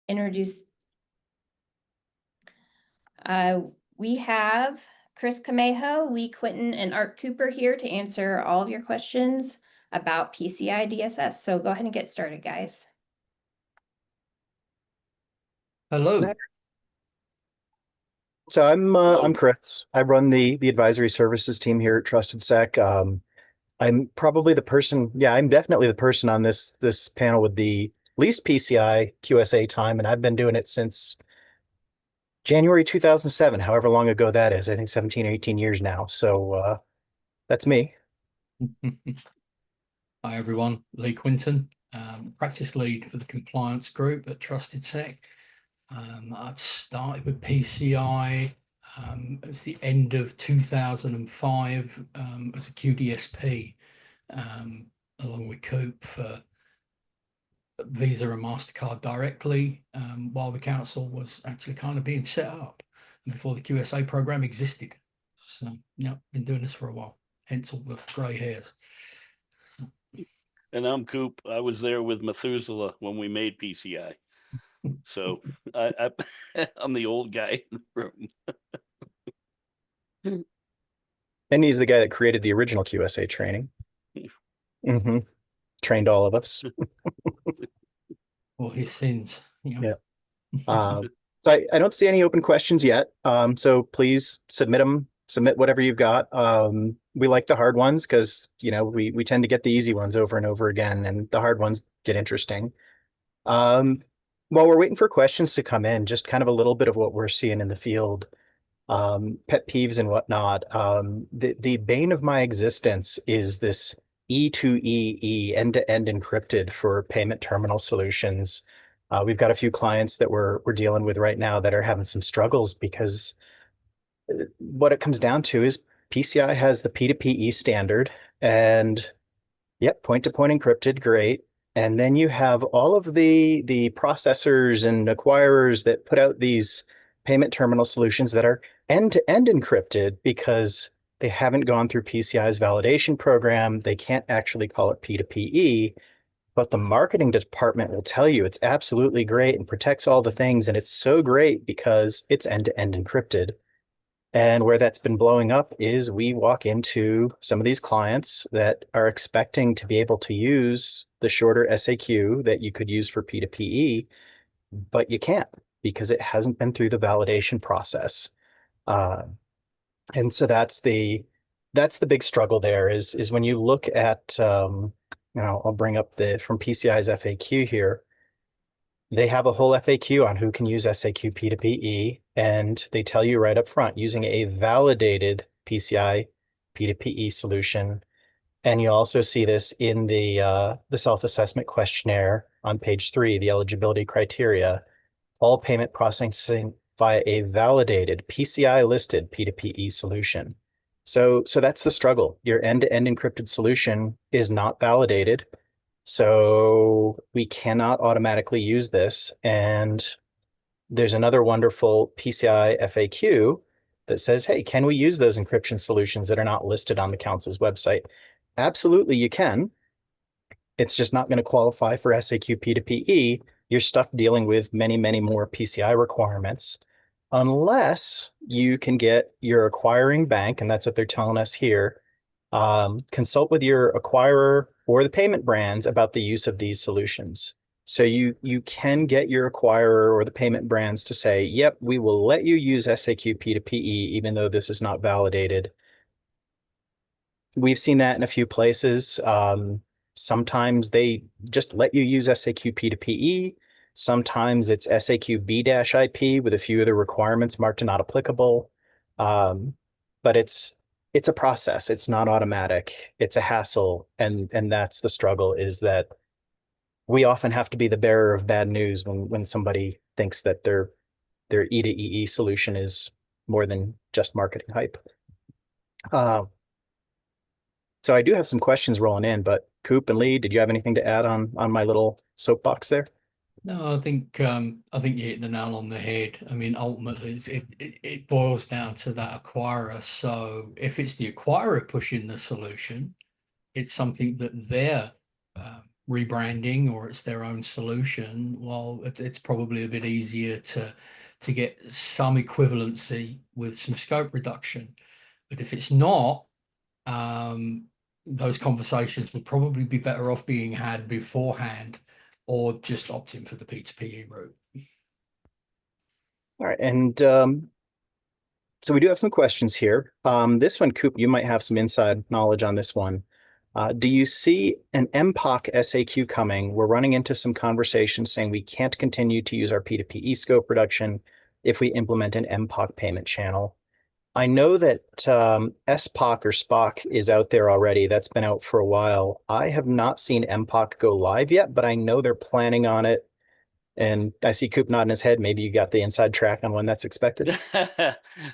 introduce. We have Chris Camejo, Lee Quinton, and Art Cooper here to answer all of your questions about PCI DSS. So go ahead and get started, guys. Hello. So I'm Chris. I run the advisory services team here at Trusted Sec. I'm probably the person, I'm definitely the person on this panel with the least PCI QSA time, and I've been doing it since January 2007, however long ago that is. I think 17 or 18 years now. So that's me. Hi everyone, Lee Quinton, practice lead for the compliance group at Trusted Sec. I started with PCI it was the end of 2005 as a QDSP, along with Coop for Visa and Mastercard directly, while the council was actually kind of being set up and before the QSA program existed. So yeah, been doing this for a while, hence all the grey hairs. And I'm Coop. I was there with Methuselah when we made PCI. So I'm the old guy in the room. And he's the guy that created the original QSA training. Trained all of us. Or his sins. Yeah. So I don't see any open questions yet. So please submit them. Submit whatever you've got. We like the hard ones because, we tend to get the easy ones over and over again, and the hard ones get interesting. While we're waiting for questions to come in, just kind of a little bit of what we're seeing in the field, pet peeves and whatnot. The bane of my existence is this E2EE, end-to-end encrypted for payment terminal solutions. We've got a few clients that we're dealing with right now that are having some struggles because what it comes down to is PCI has the P2PE standard, and yep, point-to-point encrypted, great. And then you have all of the processors and acquirers that put out these payment terminal solutions that are end-to-end encrypted because they haven't gone through PCI's validation program. They can't actually call it P2PE, but the marketing department will tell you it's absolutely great and protects all the things. And it's so great because it's end-to-end encrypted. And where that's been blowing up is we walk into some of these clients that are expecting to be able to use the shorter SAQ that you could use for P2PE, but you can't because it hasn't been through the validation process. And so that's the big struggle there is when you look at, I'll bring up from PCI's FAQ here. They have a whole FAQ on who can use SAQ P2PE, and they tell you right up front using a validated PCI P2PE solution. And you also see this in the self-assessment questionnaire on page 3, the eligibility criteria, all payment processing via a validated PCI listed P2PE solution. So that's the struggle. Your end-to-end encrypted solution is not validated. So we cannot automatically use this. And there's another wonderful PCI FAQ that says, hey, can we use those encryption solutions that are not listed on the council's website? Absolutely, you can. It's just not going to qualify for SAQ P2PE. You're stuck dealing with many, many more PCI requirements unless you can get your acquiring bank, and that's what they're telling us here, consult with your acquirer or the payment brands about the use of these solutions. So you can get your acquirer or the payment brands to say, yep, we will let you use SAQ P2PE even though this is not validated. We've seen that in a few places. Sometimes they just let you use SAQ P2PE. Sometimes it's SAQ B-IP with a few of the requirements marked not applicable. But it's a process. It's not automatic. It's a hassle. And that's the struggle, is that we often have to be the bearer of bad news when somebody thinks that their E2EE solution is more than just marketing hype. So I do have some questions rolling in, but Coop and Lee, did you have anything to add on my little soapbox there? No, I think you hit the nail on the head. I mean, ultimately, it boils down to that acquirer. So if it's the acquirer pushing the solution, it's something that they're rebranding or it's their own solution, well, it's probably a bit easier to get some equivalency with some scope reduction. But if it's not, those conversations would probably be better off being had beforehand or just opting for the P2PE route. All right, and so we do have some questions here. This one, Coop, you might have some inside knowledge on this one. Do you see an MPOC SAQ coming? We're running into some conversations saying we can't continue to use our P2PE scope reduction if we implement an MPOC payment channel. I know that SPOC or SPOC is out there already. That's been out for a while. I have not seen MPOC go live yet, but I know they're planning on it. And I see Coop nodding his head. Maybe you got the inside track on when that's expected.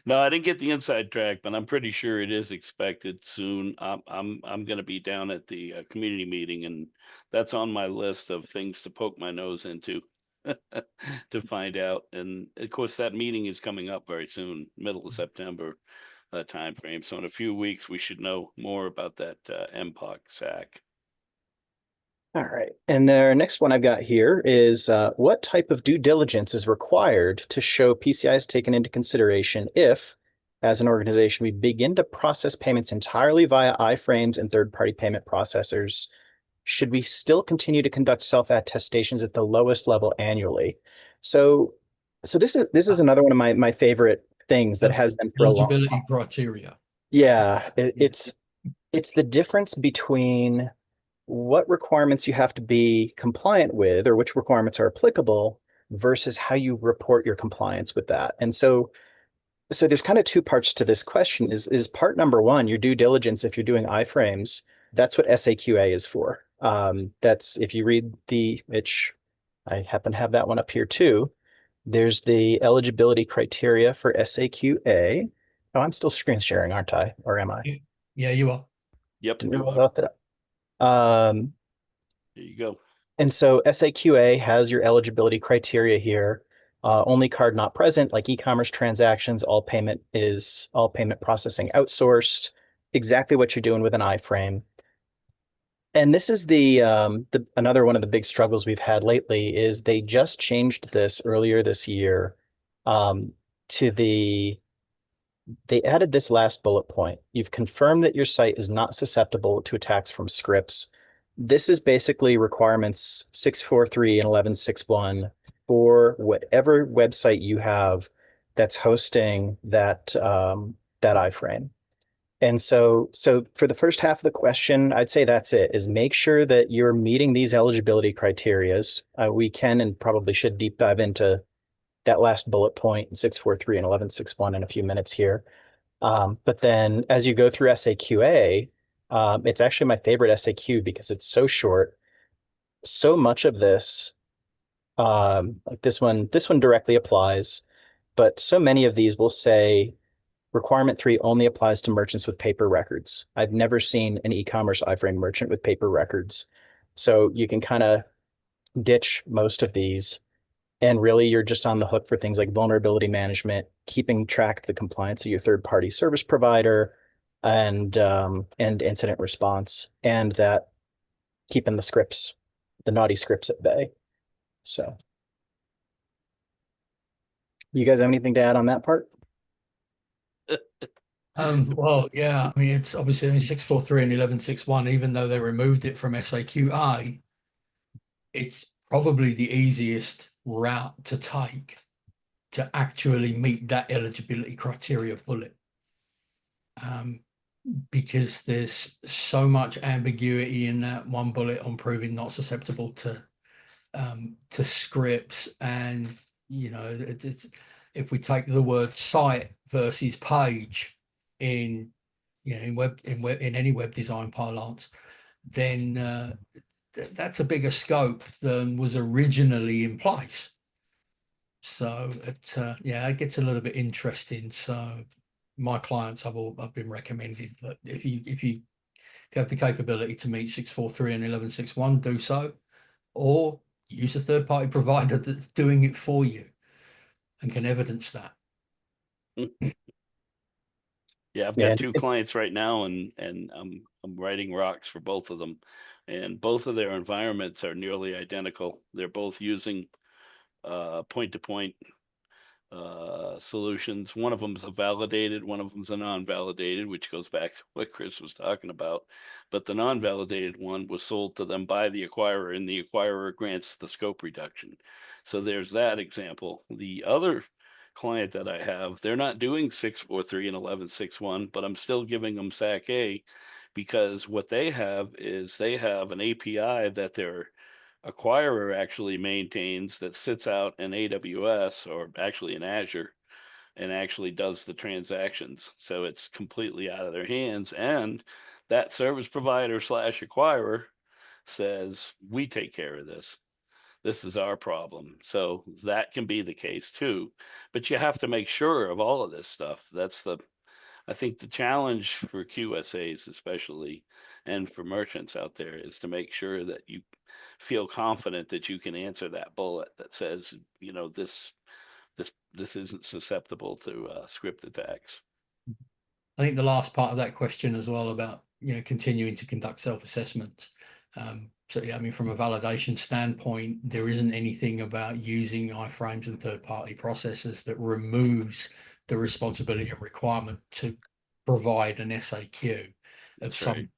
No, I didn't get the inside track, but I'm pretty sure it is expected soon. I'm going to be down at the community meeting, and that's on my list of things to poke my nose into to find out. And of course, that meeting is coming up very soon, middle of September time frame. So in a few weeks, we should know more about that MPOC SAC. All right. And the next one I've got here is what type of due diligence is required to show PCI is taken into consideration if, as an organization, we begin to process payments entirely via iframes and third-party payment processors? Should we still continue to conduct self-attestations at the lowest level annually? So this is another one of my favorite things that has been for a long Eligibility time. criteria. Yeah, it's the difference between what requirements you have to be compliant with or which requirements are applicable versus how you report your compliance with that. And so there's kind of two parts to this question. Is part number one, your due diligence, if you're doing iframes, that's what SAQA is for. That's if you read which I happen to have that one up here too. There's the eligibility criteria for SAQA. Oh, I'm still screen sharing, aren't I? Or am I? Yeah, you are. Yep. Didn't realize I left it up. There you go. And so SAQA has your eligibility criteria here. Only card not present, like e-commerce transactions, all payment processing outsourced, exactly what you're doing with an iframe. And this is the another one of the big struggles we've had lately is they just changed this earlier this year they added this last bullet point. You've confirmed that your site is not susceptible to attacks from scripts. This is basically requirements 643 and 1161 for whatever website you have that's hosting that iframe. And so for the first half of the question, I'd say that's it, is make sure that you're meeting these eligibility criterias. We can and probably should deep dive into that last bullet point, 643 and 1161 in a few minutes here. But then as you go through SAQA, it's actually my favorite SAQ because it's so short. So much of this, like this one directly applies, but so many of these will say requirement 3 only applies to merchants with paper records. I've never seen an e-commerce iframe merchant with paper records. So you can kind of ditch most of these. And really, you're just on the hook for things like vulnerability management, keeping track of the compliance of your third-party service provider, and incident response, and that keeping the naughty scripts at bay. So, you guys have anything to add on that part? Well, yeah, I mean, it's obviously in 643 and 1161, even though they removed it from SAQA, it's probably the easiest route to take to actually meet that eligibility criteria bullet. Because there's so much ambiguity in that one bullet on proving not susceptible to scripts. And, you know, it's if we take the word site versus page in, you know, in any web design parlance, then that's a bigger scope than was originally in place. So yeah, it gets a little bit interesting. So my clients, I've been recommended that if you have the capability to meet 643 and 1161, do so, or use a third-party provider that's doing it for you and can evidence that. Yeah, I've Yeah, got two clients right now, and I'm writing rocks for both of them, and both of their environments are nearly identical. They're both using point-to-point solutions. One of them's a validated, one of them's a non-validated, which goes back to what Chris was talking about. But the non-validated one was sold to them by the acquirer, and the acquirer grants the scope reduction. So there's that example. The other client that I have, they're not doing 643 and 1161, but I'm still giving them SAC A, because what they have is they have an API that their acquirer actually maintains that sits out in AWS, or actually in Azure, and actually does the transactions. So it's completely out of their hands. And that service provider slash acquirer says, we take care of this. This is our problem. So that can be the case too. But you have to make sure of all of this stuff. I think the challenge for QSAs especially, and for merchants out there, is to make sure that you feel confident that you can answer that bullet that says, this isn't susceptible to script attacks. I think the last part of that question as well about, continuing to conduct self-assessments. So yeah, I mean, from a validation standpoint, there isn't anything about using iframes and third-party processors that removes the responsibility and requirement to provide an SAQ of That's some,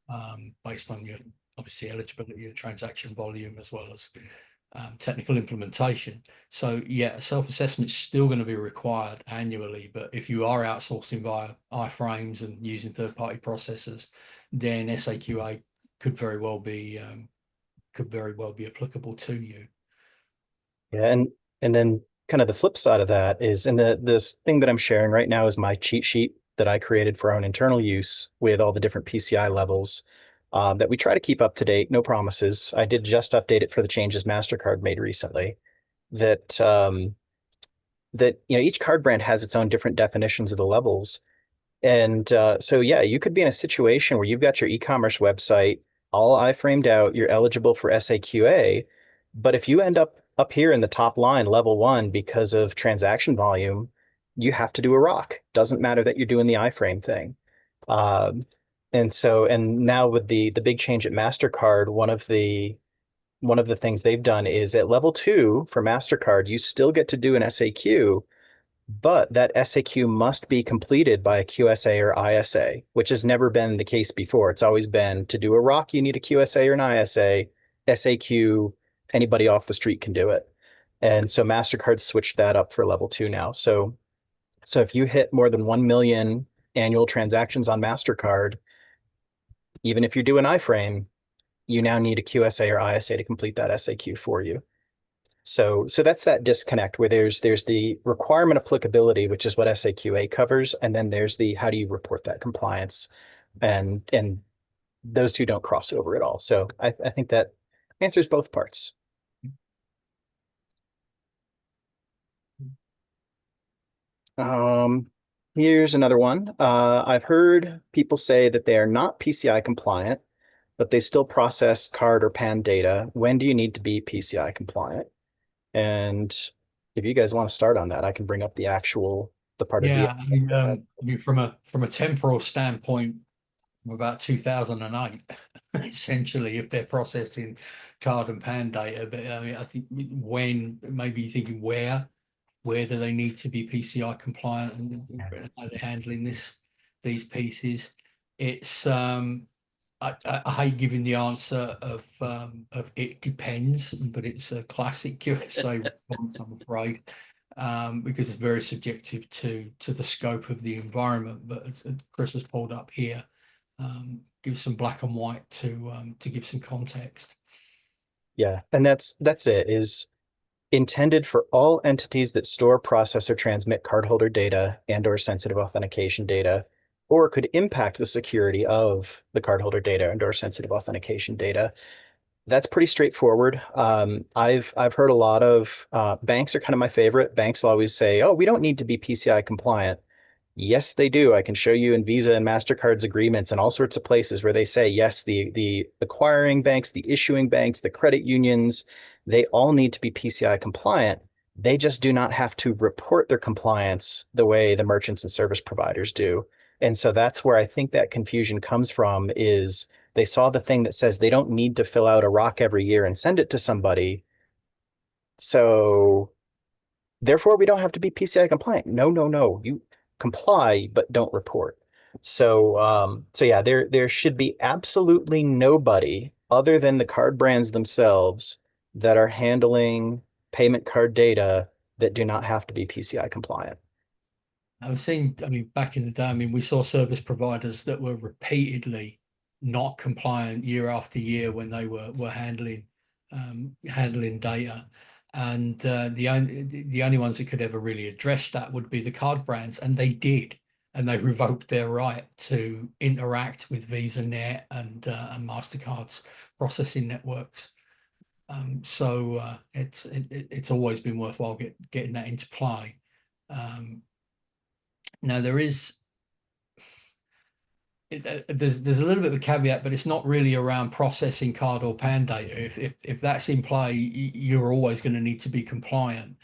right. based on your, obviously, eligibility, your transaction volume, as well as technical implementation. So yeah, self-assessment is still going to be required annually, but if you are outsourcing via iframes and using third-party processors, then SAQA could very well be applicable to you. Yeah, and then kind of the flip side of that is, and this thing that I'm sharing right now is my cheat sheet that I created for our own internal use with all the different PCI levels that we try to keep up to date. No promises. I did just update it for the changes Mastercard made recently. That each card brand has its own different definitions of the levels. And so, yeah, you could be in a situation where you've got your e-commerce website all iframed out, you're eligible for SAQA, but if you end up here in the top line, level 1, because of transaction volume, you have to do a ROC. Doesn't matter that you're doing the iframe thing. And now with the big change at Mastercard, one of the things they've done is at level 2 for Mastercard, you still get to do an SAQ, but that SAQ must be completed by a QSA or ISA, which has never been the case before. It's always been, to do a ROC, you need a QSA or an ISA. SAQ, anybody off the street can do it. And so Mastercard switched that up for level 2 now. So if you hit more than 1 million annual transactions on Mastercard, even if you're doing iframe, you now need a QSA or ISA to complete that SAQ for you. So that's that disconnect where there's the requirement applicability, which is what SAQA covers, and then there's the how do you report that compliance, and those two don't cross over at all. So I think that answers both parts. Here's another one. I've heard people say that they are not PCI compliant, but they still process card or PAN data. When do you need to be PCI compliant? And if you guys want to start on that, I can bring up the part of Yeah, the. I mean, from a temporal standpoint, from about 2008, essentially, if they're processing card and PAN data. But I mean, I think when maybe you're thinking where do they need to be PCI compliant, and how they're handling these pieces. It's I hate giving the answer of it depends, but it's a classic QSA response, I'm afraid, because it's very subjective to the scope of the environment. But as Chris has pulled up here, give some black and white to give some context. Yeah, and that's it. Is intended for all entities that store, process, or transmit cardholder data and/or sensitive authentication data, or could impact the security of the cardholder data and/or sensitive authentication data. That's pretty straightforward. I've heard a lot of banks are kind of my favorite. Banks will always say, "Oh, we don't need to be PCI compliant." Yes, they do. I can show you in Visa and MasterCard's agreements and all sorts of places where they say, yes, the acquiring banks, the issuing banks, the credit unions, they all need to be PCI compliant. They just do not have to report their compliance the way the merchants and service providers do. And so that's where I think that confusion comes from, is they saw the thing that says they don't need to fill out a ROC every year and send it to somebody. So therefore we don't have to be PCI compliant. No, no, no. You comply, but don't report. So yeah, there should be absolutely nobody other than the card brands themselves that are handling payment card data that do not have to be PCI compliant. I've seen, I mean, back in the day, I mean, we saw service providers that were repeatedly not compliant year after year when they were handling data. And the only ones that could ever really address that would be the card brands, and they did. And they revoked their right to interact with VisaNet and Mastercard's processing networks. So it's always been worthwhile getting that into play. Now there's a little bit of a caveat, but it's not really around processing card or PAN data. If that's in play, you're always going to need to be compliant.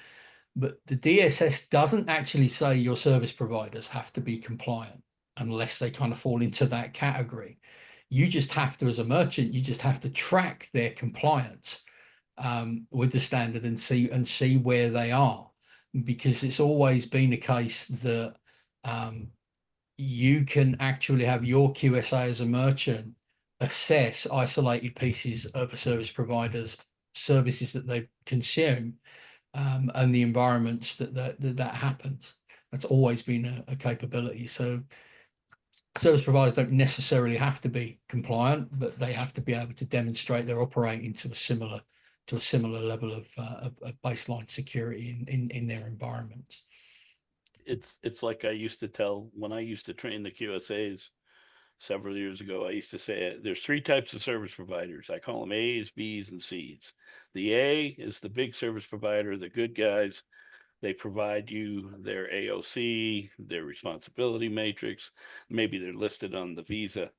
But the DSS doesn't actually say your service providers have to be compliant unless they kind of fall into that category. You just have to, as a merchant, you just have to track their compliance with the standard and see where they are, because it's always been the case that you can actually have your QSA as a merchant assess isolated pieces of a service provider's services that they consume, and the environments that happens. That's always been a capability. So service providers don't necessarily have to be compliant, but they have to be able to demonstrate they're operating to a similar level of baseline security in their environments. It's like I used to tell when I used to train the QSAs several years ago. I used to say there's three types of service providers. I call them A's, B's, and C's. The A is the big service provider, the good guys. They provide you their AOC, their responsibility matrix. Maybe they're listed on the Visa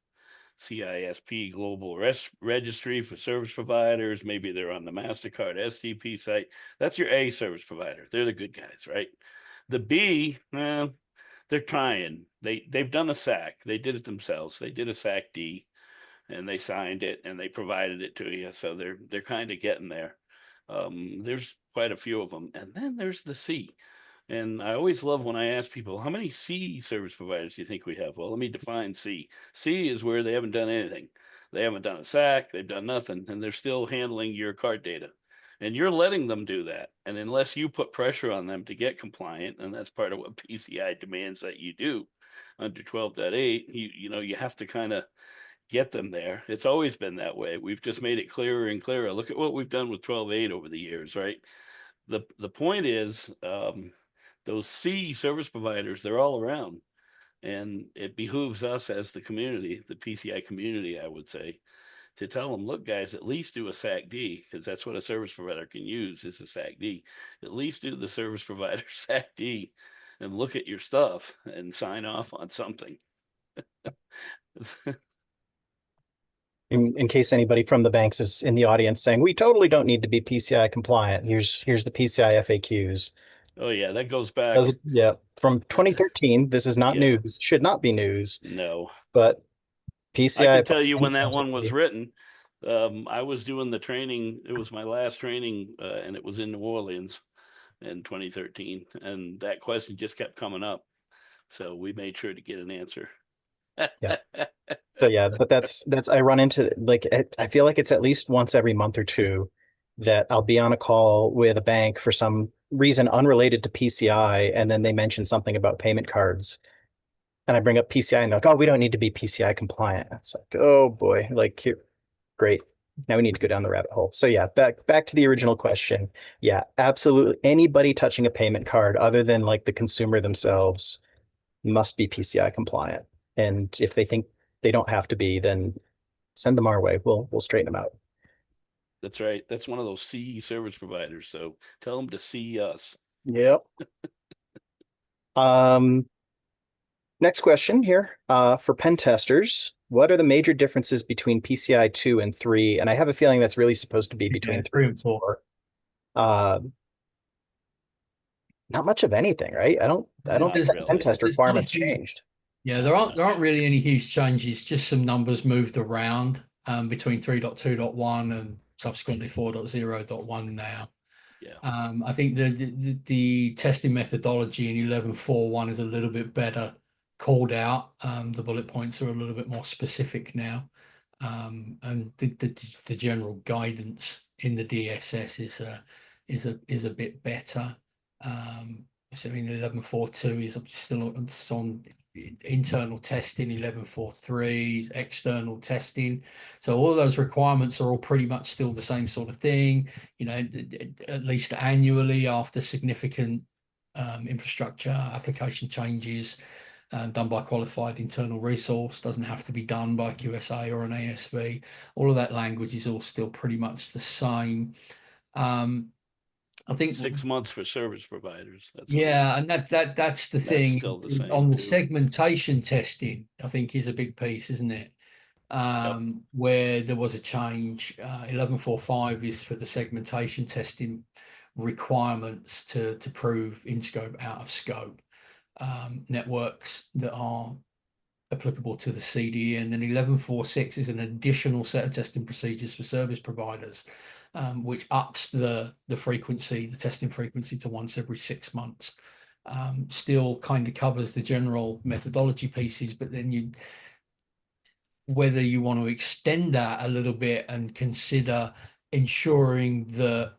CISP Global Registry for service providers. Maybe they're on the Mastercard STP site. That's your A service provider. They're the good guys, right? The B, they're trying. They've done a SAC. They did it themselves. They did a SAC D, and they signed it and they provided it to you. So they're kind of getting there. There's quite a few of them, and then there's the C. And I always love when I ask people, how many C service providers do you think we have? Well, let me define C. C is where they haven't done anything. They haven't done a SAC. They've done nothing, and they're still handling your card data. And you're letting them do that. And unless you put pressure on them to get compliant, and that's part of what PCI demands that you do under 12.8, you have to kind of get them there. It's always been that way. We've just made it clearer and clearer. Look at what we've done with 12.8 over the years, right? The point is, those C service providers, they're all around. And it behooves us as the community, the PCI community, I would say, to tell them, look, guys, at least do a SAC D, because that's what a service provider can use is a SAC D. At least do the service provider SAC D and look at your stuff and sign off on something. In case anybody from the banks is in the audience saying, we totally don't need to be PCI compliant, here's the PCI FAQs. Oh yeah, that goes back. Yeah, from 2013. This is not news. Should not be news. No. But PCI. I can tell you when that one was written. I was doing the training. It was my last training, and it was in New Orleans in 2013. And that question just kept coming up. So we made sure to get an answer. Yeah. So yeah, but that's I run into, like, I feel like it's at least once every month or two that I'll be on a call with a bank for some reason unrelated to PCI, and then they mention something about payment cards, and I bring up PCI, and they're like, "Oh, we don't need to be PCI compliant." It's like, oh boy, like, great. Now we need to go down the rabbit hole. So yeah, back to the original question. Yeah, absolutely. Anybody touching a payment card other than like the consumer themselves must be PCI compliant. And if they think they don't have to be, then send them our way. We'll straighten them out. That's right. That's one of those C service providers. So tell them to see us. Yep. Next question here, for pen testers, what are the major differences between PCI 2 and 3? And I have a feeling that's really supposed to be between 3 and 4. Not much of anything, right? I don't think the pen test requirements changed. Yeah, there aren't really any huge changes, just some numbers moved around between 3.2.1 and subsequently 4.0.1 now. Yeah. I think the testing methodology in 11.4.1 is a little bit better called out. The bullet points are a little bit more specific now. And the general guidance in the DSS is a bit better. So in 11.4.2 is still on internal testing, 11.4.3 is external testing. So all of those requirements are all pretty much still the same sort of thing, you know, at least annually after significant infrastructure application changes done by qualified internal resource, doesn't have to be done by QSA or an ASV. All of that language is all still pretty much the same. I think 6 months for service providers. That's yeah, and that's the That's thing still the same, on the too. segmentation testing, I think is a big piece, isn't it? Where there was a change. 11.4.5 is for the segmentation testing requirements to prove in scope, out of scope networks that are applicable to the CDE, and then 11.4.6 is an additional set of testing procedures for service providers, which ups the frequency, the testing frequency to once every 6 months. Still kind of covers the general methodology pieces, but then whether you want to extend that a little bit and consider ensuring that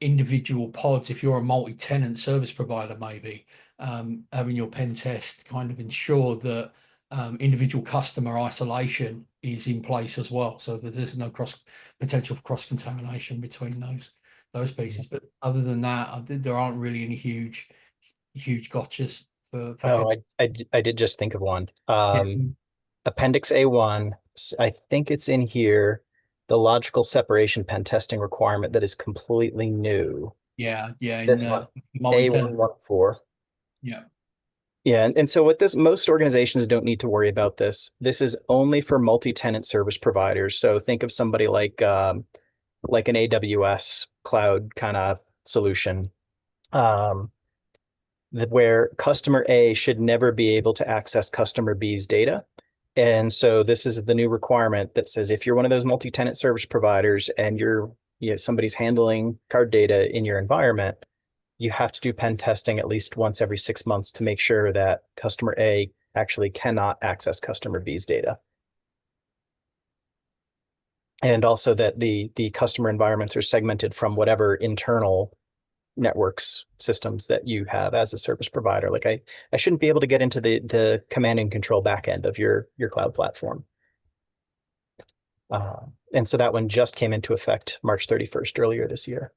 individual pods, if you're a multi-tenant service provider, maybe having your pen test kind of ensure that individual customer isolation is in place as well, so that there's no potential for cross contamination between those pieces. But other than that, there aren't really any huge gotchas for Oh, I did just think of one. Yeah. Appendix A1, I think it's in here, the logical separation pen testing requirement that is completely new. Yeah, in This one, multi-tenant. A114. Yeah. Yeah, and so what this, most organizations don't need to worry about this. This is only for multi-tenant service providers. So think of somebody like an AWS cloud kind of solution, where customer A should never be able to access customer B's data. And so this is the new requirement that says if you're one of those multi-tenant service providers and somebody's handling card data in your environment, you have to do pen testing at least once every 6 months to make sure that customer A actually cannot access customer B's data. And also that the customer environments are segmented from whatever internal networks systems that you have as a service provider. Like I shouldn't be able to get into the command and control backend of your cloud platform. And so that one just came into effect March 31st earlier this year.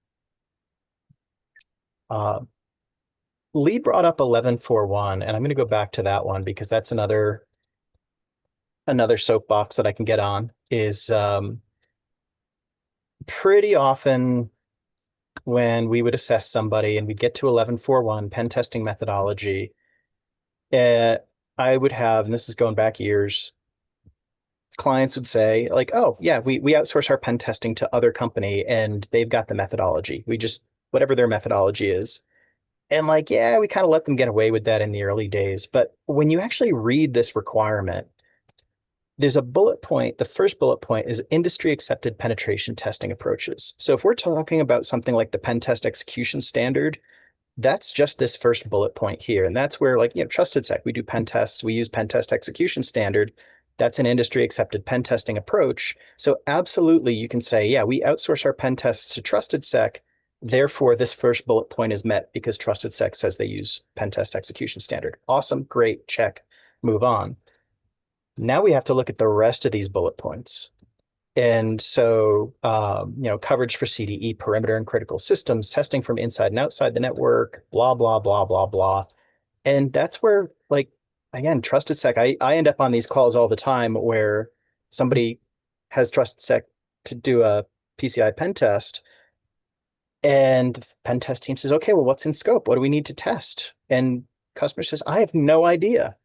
Lee brought up 11.4.1, and I'm going to go back to that one because that's another soapbox that I can get on. Is pretty often when we would assess somebody and we'd get to 11.4.1 pen testing methodology, I would have, and this is going back years, clients would say like, oh yeah, we outsource our pen testing to other company and they've got the methodology. We just, whatever their methodology is. And like, yeah, we kind of let them get away with that in the early days. But when you actually read this requirement, there's a bullet point. The first bullet point is industry accepted penetration testing approaches. So if we're talking about something like the pen test execution standard, that's just this first bullet point here. And that's where, like, Trusted Sec, we do pen tests, we use pen test execution standard. That's an industry accepted pen testing approach. So absolutely you can say, yeah, we outsource our pen tests to Trusted Sec. Therefore, this first bullet point is met because Trusted Sec says they use pen test execution standard. Awesome, great, check, move on. Now we have to look at the rest of these bullet points. And so, coverage for CDE, perimeter and critical systems, testing from inside and outside the network, blah, blah, blah, blah, blah. And that's where, like, again, Trusted Sec, I end up on these calls all the time where somebody has Trusted Sec to do a PCI pen test. And the pen test team says, okay, well, what's in scope? What do we need to test? And customer says, I have no idea.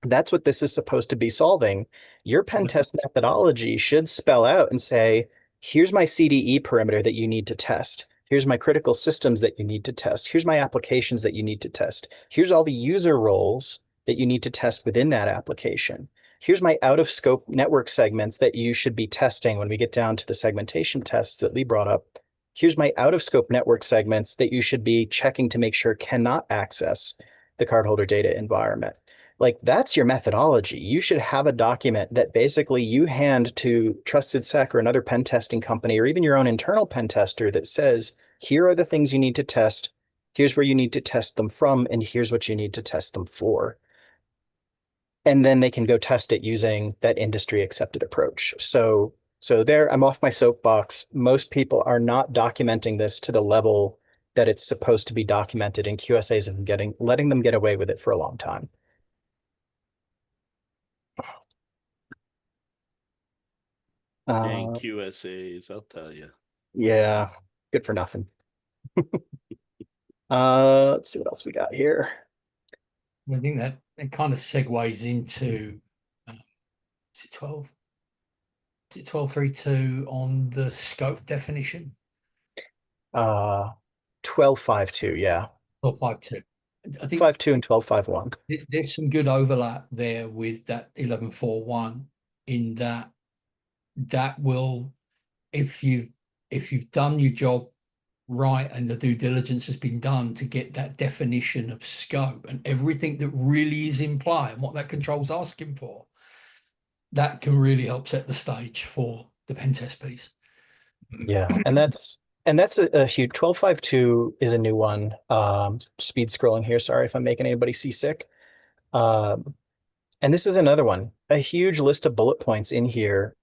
That's what this is supposed to be solving. Your pen test methodology should spell out and say, here's my CDE perimeter that you need to test. Here's my critical systems that you need to test. Here's my applications that you need to test. Here's all the user roles that you need to test within that application. Here's my out of scope network segments that you should be testing when we get down to the segmentation tests that Lee brought up. Here's my out of scope network segments that you should be checking to make sure cannot access the cardholder data environment. Like, that's your methodology. You should have a document that basically you hand to Trusted Sec or another pen testing company, or even your own internal pen tester, that says, here are the things you need to test. Here's where you need to test them from, and here's what you need to test them for. And then they can go test it using that industry accepted approach. So there, I'm off my soapbox. Most people are not documenting this to the level that it's supposed to be documented, and QSAs have been letting them get away with it for a long time. Dang QSAs, I'll tell you. Yeah, good for nothing. Let's see what else we got here. I think that it kind of segues into is it 12? Is it 12.3.2 on the scope definition? 12.5.2, yeah. 12.5.2. I think 5.2 and 12.5.1. there's some good overlap there with that 11.4.1 in that will, if you've done your job right and the due diligence has been done to get that definition of scope and everything that really is in play and what that control's asking for, that can really help set the stage for the pen test piece. Yeah, and that's a huge 12.5.2 is a new one. Speed scrolling here. Sorry if I'm making anybody seasick. And this is another one, a huge list of bullet points in here.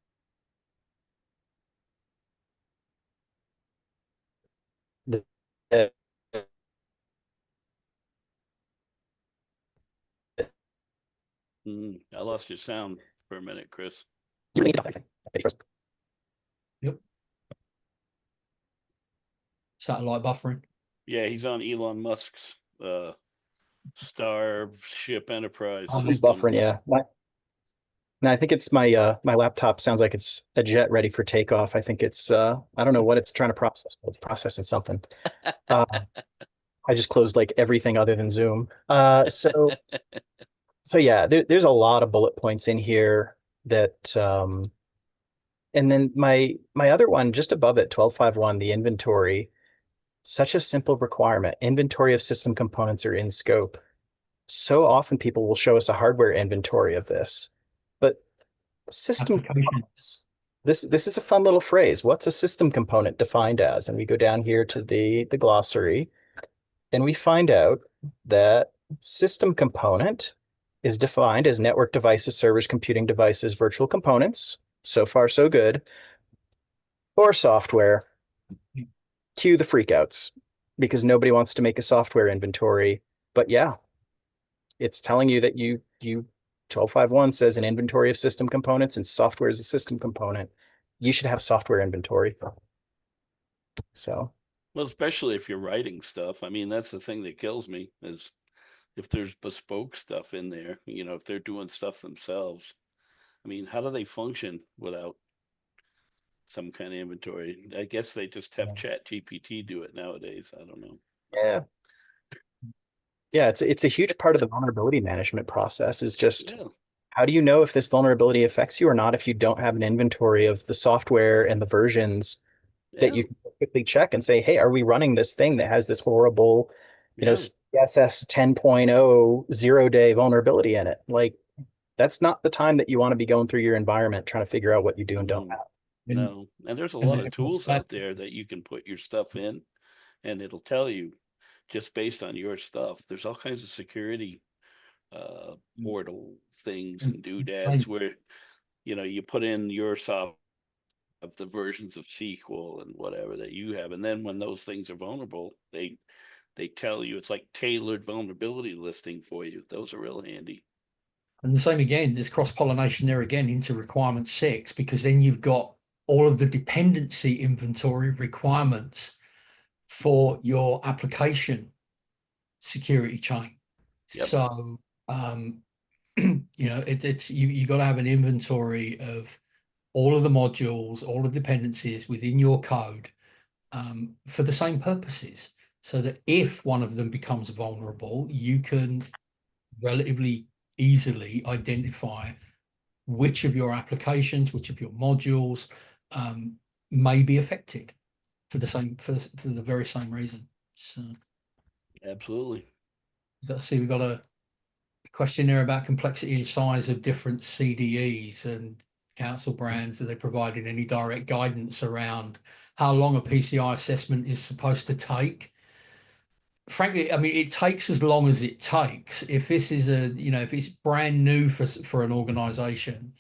I lost your sound for a minute, Chris. Yep. Satellite buffering. Yeah, he's on Elon Musk's Starship Enterprise Oh, he's system. buffering, yeah. No, I think it's my laptop sounds like it's a jet ready for takeoff. I think it's I don't know what it's trying to process, but it's processing something. I just closed like everything other than Zoom. So yeah, there's a lot of bullet points in here that and then my other one just above it, 12.5.1, the inventory, such a simple requirement. Inventory of system components are in scope. So often people will show us a hardware inventory of this, but system components. This is a fun little phrase. What's a system component defined as? And we go down here to the glossary, and we find out that system component is defined as network devices, servers, computing devices, virtual components. So far, so good. Or software. Cue the freakouts, because nobody wants to make a software inventory. But yeah, it's telling you that you 12.5.1 says an inventory of system components, and software is a system component. You should have software inventory. So, well, especially if you're writing stuff. I mean, that's the thing that kills me is if there's bespoke stuff in there, if they're doing stuff themselves. I mean, how do they function without some kind of inventory? I guess they just have Chat GPT do it nowadays. I don't know. Yeah. Yeah, it's a huge part of the vulnerability management process is just how do you know if this vulnerability affects you or not if you don't have an inventory of the software and the versions that you can quickly check and say, hey, are we running this thing that has this horrible, DSS 10.0 0-day vulnerability in it? Like, that's not the time that you want to be going through your environment trying to figure out what you do and don't have. No, and there's a lot of tools out there that you can put your stuff in, and it'll tell you just based on your stuff. There's all kinds of security portal things and doodads where you put in your software of the versions of SQL and whatever that you have, and then when those things are vulnerable, they tell you. It's like tailored vulnerability listing for you. Those are real handy. And the same again, there's cross-pollination there again into requirement 6, because then you've got all of the dependency inventory requirements for your application security chain. Yep. So it's you got to have an inventory of all of the modules, all the dependencies within your code for the same purposes, so that if one of them becomes vulnerable, you can relatively easily identify which of your applications, which of your modules may be affected for the very same reason. So Absolutely. I see we've got a question there about complexity and size of different CDEs and council brands. Are they providing any direct guidance around how long a PCI assessment is supposed to take? Frankly, I mean, it takes as long as it takes. If this is if it's brand new for an organization,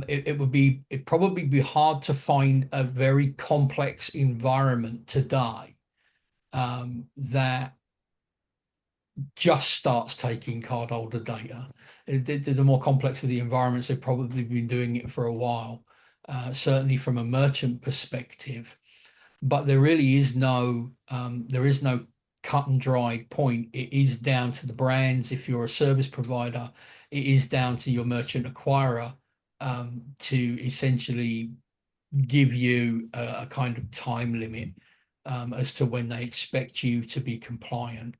it'd probably be hard to find a very complex environment today that just starts taking cardholder data. The more complex of the environments, they've probably been doing it for a while, certainly from a merchant perspective. But there really is no cut and dried point. It is down to the brands. If you're a service provider, it is down to your merchant acquirer to essentially give you a kind of time limit as to when they expect you to be compliant.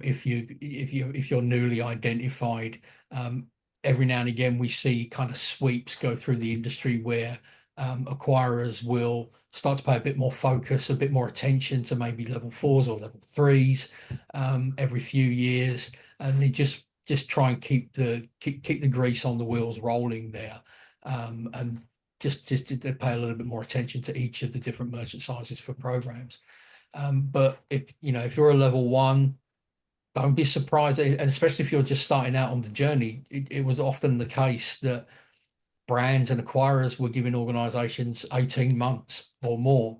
If you're newly identified, every now and again we see kind of sweeps go through the industry where acquirers will start to pay a bit more focus, a bit more attention to maybe level 4s or level 3s every few years, and they just try and keep the grease on the wheels rolling there, and just to pay a little bit more attention to each of the different merchant sizes for programs. But if you're a level 1, don't be surprised, and especially if you're just starting out on the journey, it was often the case that brands and acquirers were giving organizations 18 months or more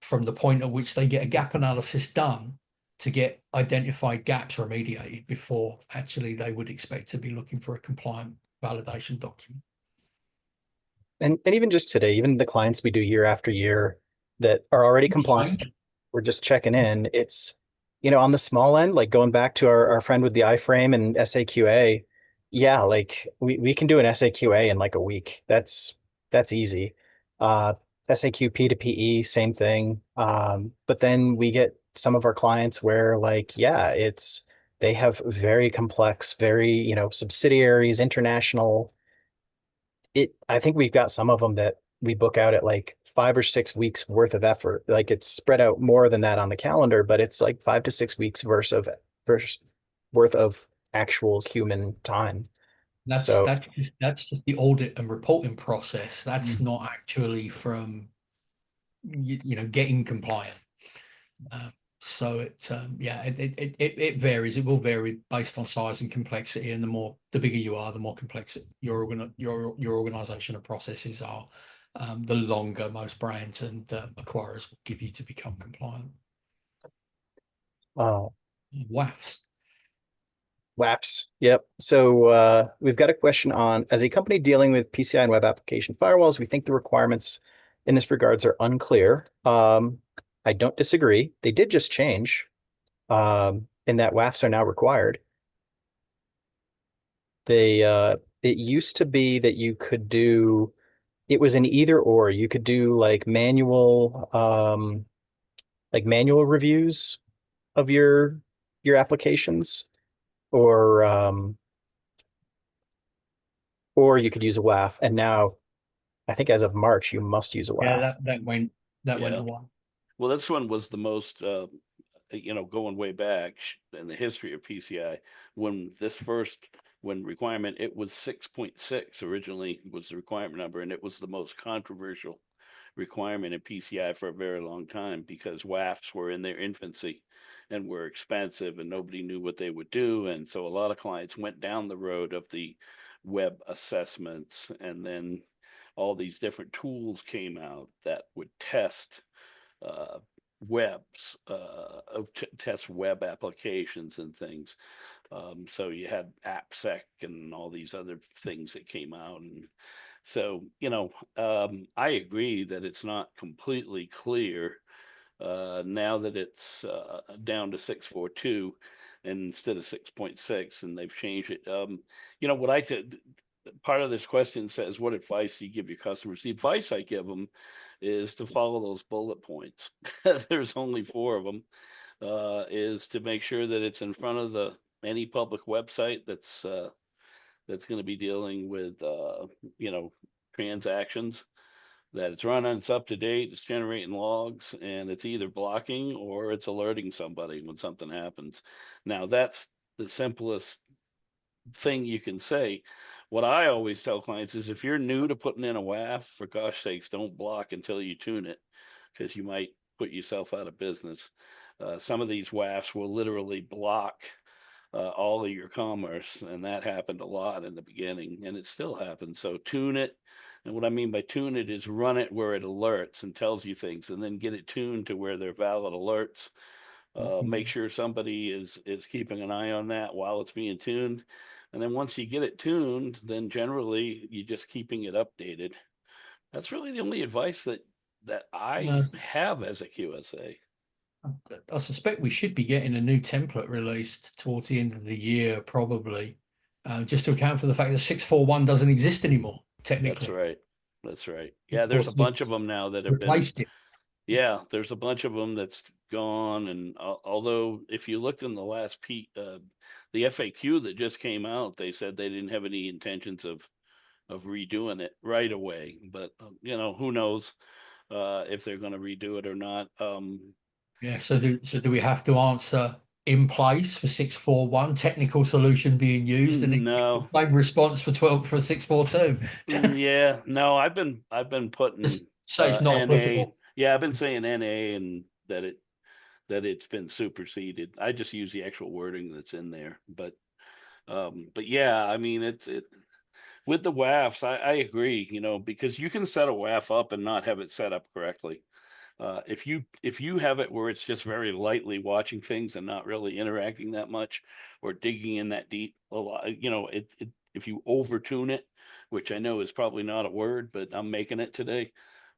from the point at which they get a gap analysis done to get identified gaps remediated before actually they would expect to be looking for a compliant validation document. And even just today, even the clients we do year after year that are already compliant, we're just checking in. It's, on the small end, like going back to our friend with the iframe and SAQA, yeah, like we can do an SAQA in like a week. That's easy. SAQ P2PE, same thing. But then we get some of our clients where like, yeah, they have very complex, very, subsidiaries, international. I think we've got some of them that we book out at like 5 or 6 weeks worth of effort. Like it's spread out more than that on the calendar, but it's like 5 to 6 weeks worth of actual human time. That's just the audit and reporting process. That's not actually from getting compliant. So it varies. It will vary based on size and complexity, and the bigger you are, the more complex your organization and processes are. The longer most brands and acquirers will give you to become compliant. WAFs. Yep. So we've got a question on, as a company dealing with PCI and web application firewalls, we think the requirements in this regards are unclear. I don't disagree. They did just change in that WAFs are now required. It used to be that you could do, it was an either or. You could do like manual reviews of your applications, or you could use a WAF. And now I think as of March, you must use a WAF. Yeah, that went away. Well, this one was the most, going way back in the history of PCI, when requirement, it was 6.6 originally was the requirement number, and it was the most controversial requirement in PCI for a very long time because WAFs were in their infancy and were expensive and nobody knew what they would do. And so a lot of clients went down the road of the web assessments, and then all these different tools came out that would test test web applications and things. So you had AppSec and all these other things that came out. And so, I agree that it's not completely clear now that it's down to 642 instead of 6.6, and they've changed it. What I did, part of this question says, what advice do you give your customers? The advice I give them is to follow those bullet points. There's only 4 of them. Is to make sure that it's in front of the any public website that's going to be dealing with transactions, that it's running, it's up to date, it's generating logs, and it's either blocking or it's alerting somebody when something happens. Now that's the simplest thing you can say. What I always tell clients is, if you're new to putting in a WAF, for gosh sakes, don't block until you tune it, because you might put yourself out of business. Some of these WAFs will literally block all of your commerce, and that happened a lot in the beginning, and it still happens. So tune it. And what I mean by tune it is run it where it alerts and tells you things, and then get it tuned to where they're valid alerts. Make sure somebody is keeping an eye on that while it's being tuned. And then once you get it tuned, then generally you're just keeping it updated. That's really the only advice that I have as a QSA. I suspect we should be getting a new template released towards the end of the year, probably, just to account for the fact that 641 doesn't exist anymore, technically. That's right. That's right. Yeah, there's a bunch of them now that have been replaced it. Yeah, there's a bunch of them that's gone. And although if you looked in the last the FAQ that just came out, they said they didn't have any intentions of redoing it right away. But who knows if they're going to redo it or not. Yeah. So do we have to answer in place for 641, technical solution being used, and no same response for 642? Yeah, no, I've been putting say it's not NA. applicable. Yeah, I've been saying NA, and that it's been superseded. I just use the actual wording that's in there. But yeah, I mean, it with the WAFs, I agree, because you can set a WAF up and not have it set up correctly. If you have it where it's just very lightly watching things and not really interacting that much or digging in that deep a lot, if you overtune it, which I know is probably not a word, but I'm making it today.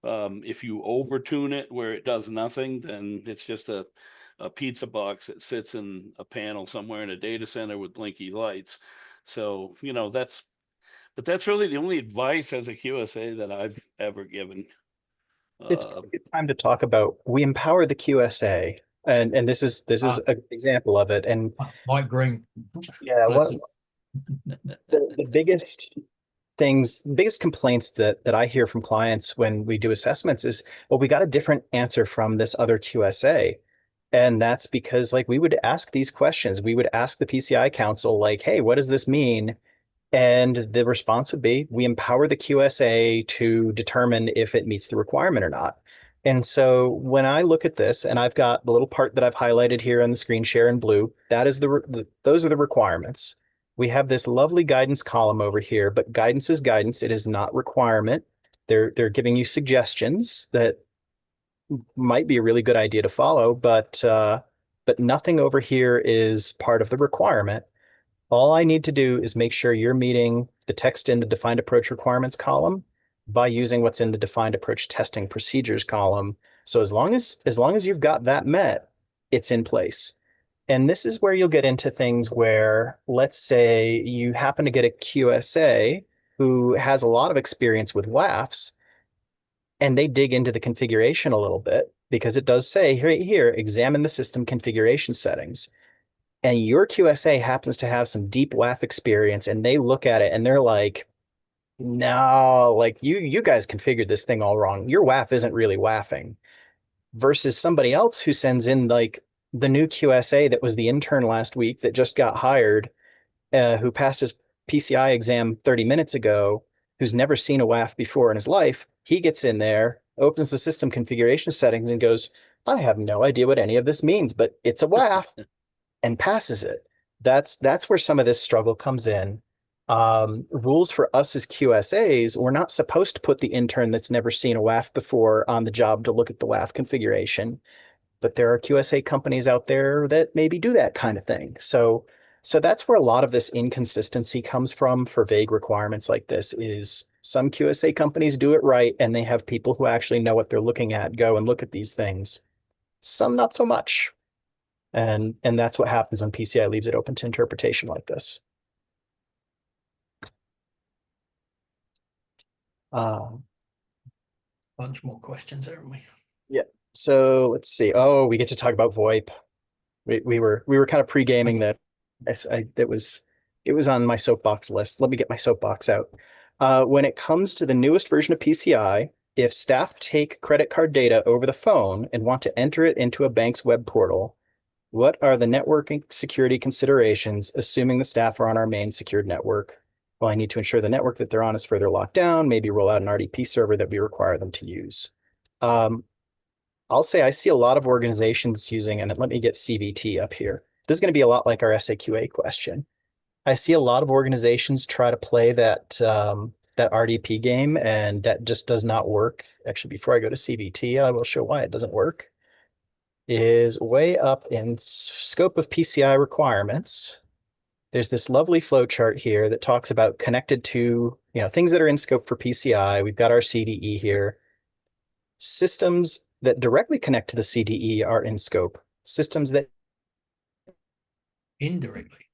If you overtune it where it does nothing, then it's just a pizza box that sits in a panel somewhere in a data center with blinky lights. So, that's really the only advice as a QSA that I've ever given. It's a good time to talk about, we empower the QSA, and this is an example of it. And Mike Green. Yeah, the biggest complaints that I hear from clients when we do assessments is, well, we got a different answer from this other QSA. And that's because, like, we would ask these questions. We would ask the PCI Council, like, hey, what does this mean? And the response would be, we empower the QSA to determine if it meets the requirement or not. And so when I look at this, and I've got the little part that I've highlighted here on the screen share in blue, that is those are the requirements. We have this lovely guidance column over here, but guidance is guidance. It is not requirement. They're giving you suggestions that might be a really good idea to follow, but nothing over here is part of the requirement. All I need to do is make sure you're meeting the text in the defined approach requirements column by using what's in the defined approach testing procedures column. So as long as you've got that met, it's in place. And this is where you'll get into things where, let's say you happen to get a QSA who has a lot of experience with WAFs, and they dig into the configuration a little bit, because it does say here, examine the system configuration settings. And your QSA happens to have some deep WAF experience, and they look at it and they're like, no, like you guys configured this thing all wrong. Your WAF isn't really WAFing. Versus somebody else who sends in, like, the new QSA that was the intern last week that just got hired, who passed his PCI exam 30 minutes ago, who's never seen a WAF before in his life. He gets in there, opens the system configuration settings, and goes, I have no idea what any of this means, but it's a WAF. And passes it. That's where some of this struggle comes in. Rules for us as QSAs, we're not supposed to put the intern that's never seen a WAF before on the job to look at the WAF configuration. But there are QSA companies out there that maybe do that kind of thing. So that's where a lot of this inconsistency comes from for vague requirements like this. Is some QSA companies do it right, and they have people who actually know what they're looking at go and look at these things. Some not so much. And that's what happens when PCI leaves it open to interpretation like this. Bunch more questions, haven't we? Yeah. So let's see. Oh, we get to talk about VoIP. We were kind of pre-gaming that. it was on my soapbox list. Let me get my soapbox out. When it comes to the newest version of PCI, if staff take credit card data over the phone and want to enter it into a bank's web portal, what are the networking security considerations, assuming the staff are on our main secured network? Well, I need to ensure the network that they're on is further locked down, maybe roll out an RDP server that we require them to use. I'll say I see a lot of organizations using, and let me get CVT up here. This is going to be a lot like our SAQA question. I see a lot of organizations try to play that that RDP game, and that just does not work. Actually, before I go to CVT, I will show why it doesn't work. Is way up in scope of PCI requirements. There's this lovely flow chart here that talks about connected to, things that are in scope for PCI. We've got our CDE here. Systems that directly connect to the CDE are in scope. Systems that Indirectly.